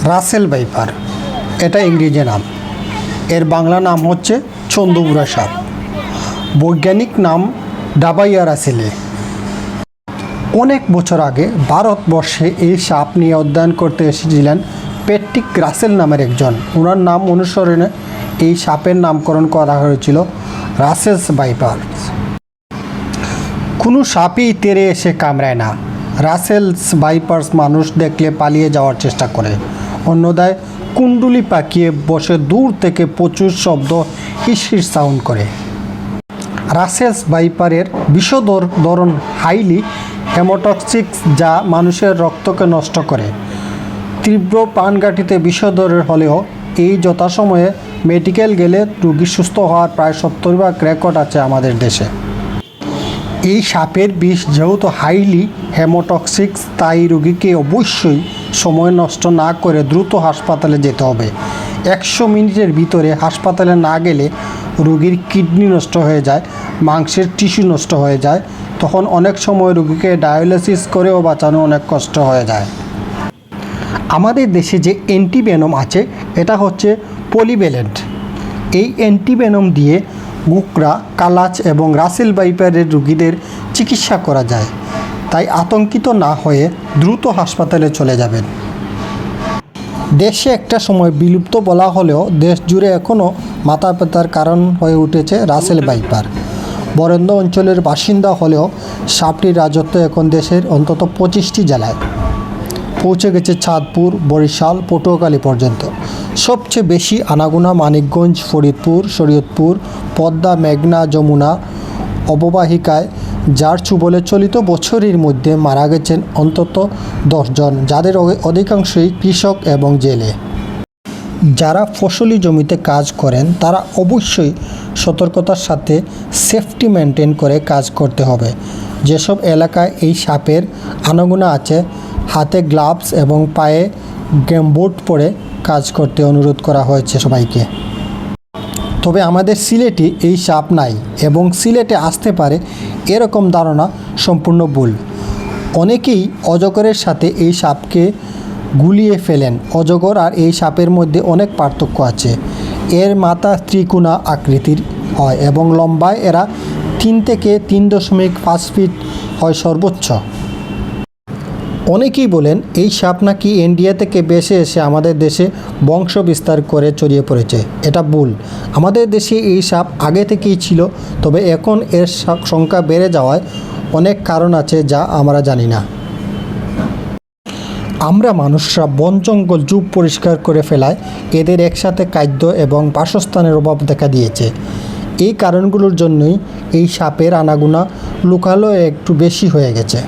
Russell viper এটা ইংরেজি নাম। এর বাংলা নাম হচ্ছে চন্দুবুড়া সাপ। বৈজ্ঞানিক নাম ডাবাইয়া রাসেলে। অনেক বছর আগে ভারতবর্ষে এই সাপ নিয়ে অধ্যয়ন করতে এসেছিলেন প্যাট্রিক রাসেল নামের একজন। ওনার নাম অনুসরণে এই সাপের নামকরণ করা হয়েছিল রাসেলস ভাইপার। কোনো সাপই তেড়ে এসে কামড়ায় না। রাসেলস ভাইপার্স মানুষ দেখলে পালিয়ে যাওয়ার চেষ্টা করে, অন্যদায় কুণ্ডুলি পাকিয়ে বসে দূর থেকে প্রচুর শব্দ হিসির সাউন্ড করে। রাসেলস ভাইপারের বিষধর ধরন হাইলি হেমোটক্সিক, যা মানুষের রক্তকে নষ্ট করে। তীব্র প্রাণঘাতীতে বিষধরের হলেও এই যথাসময়ে মেডিকেল গেলে রোগী সুস্থ হওয়ার প্রায় 70% রেকর্ড আছে আমাদের দেশে। এই সাপের বিষ যেহেতু হাইলি হেমোটক্সিক, তাই রোগীকে অবশ্যই সময় নষ্ট না করে দ্রুত হাসপাতালে যেতে হবে। 100 মিনিটের ভিতরে হাসপাতালে না গেলে রোগীর কিডনি নষ্ট হয়ে যায়, মাংসের টিস্যু নষ্ট হয়ে যায়। তখন অনেক সময় রোগীকে ডায়ালিসিস করেও বাঁচানো অনেক কষ্ট হয়ে যায়। আমাদের দেশে যে অ্যান্টিভেনম আছে এটা হচ্ছে পলিভ্যালেন্ট। এই অ্যান্টিভেনম দিয়ে গুকরা, কালাচ এবং রাসেল ভাইপারের রোগীদের চিকিৎসা করা যায়। তাই আতঙ্কিত না হয়ে দ্রুত হাসপাতালে চলে যাবেন। দেশে একটা সময় বিলুপ্ত বলা হলেও দেশ জুড়ে এখনও মাথা ব্যথার কারণ হয়ে উঠেছে রাসেল ভাইপার। বরেন্দ্র অঞ্চলের বাসিন্দা হলেও সাপটির রাজত্ব এখন দেশের অন্তত 25টি জেলায় পৌঁছে গেছে, চাঁদপুর, বরিশাল, পটুয়াখালী পর্যন্ত। সবচেয়ে বেশি আনাগোনা মানিকগঞ্জ, ফরিদপুর, শরীয়তপুর, পদ্মা, মেঘনা, যমুনা অববাহিকায়, যার চুবলে চলিত বছরের মধ্যে মারা গেছেন অন্তত 10 জন, যাদের অধিকাংশই কৃষক এবং জেলে। যারা ফসলি জমিতে কাজ করেন তারা অবশ্যই সতর্কতার সাথে সেফটি মেনটেন করে কাজ করতে হবে। যেসব এলাকায় এই সাপের আনাগোনা আছে, হাতে গ্লাভস এবং পায়ে গামবুট পরে কাজ করতে অনুরোধ করা হয়েছে সবাইকে। তবে আমাদের সিলেটে এই সাপ নাই এবং সিলেটে আসতে পারে এরকম ধারণা সম্পূর্ণ ভুল। অনেকেই অজগরের সাথে এই সাপকে গুলিয়ে ফেলেন। অজগর আর এই সাপের মধ্যে অনেক পার্থক্য আছে। এর মাথা ত্রিকোণা আকৃতির হয় এবং লম্বায় এরা 3 থেকে 3.5 ফিট হয় সর্বোচ্চ। অনেকেই বলেন এই সাপ নাকি ইন্ডিয়া থেকে ভেসে এসে আমাদের দেশে বংশ বিস্তার করে ছড়িয়ে পড়েছে। এটা ভুল। আমাদের দেশে এই সাপ আগে থেকেই ছিল, তবে এখন এর সংখ্যা বেড়ে যাওয়ায় অনেক কারণ আছে যা আমরা জানি না। আমরা মানুষরা বন জঙ্গল জুপ পরিষ্কার করে ফেলায় এদের একসাথে খাদ্য এবং বাসস্থানের অভাব দেখা দিয়েছে। এই কারণগুলোর জন্যই এই সাপের আনাগোনা লোকালয়ে একটু বেশি হয়ে গেছে।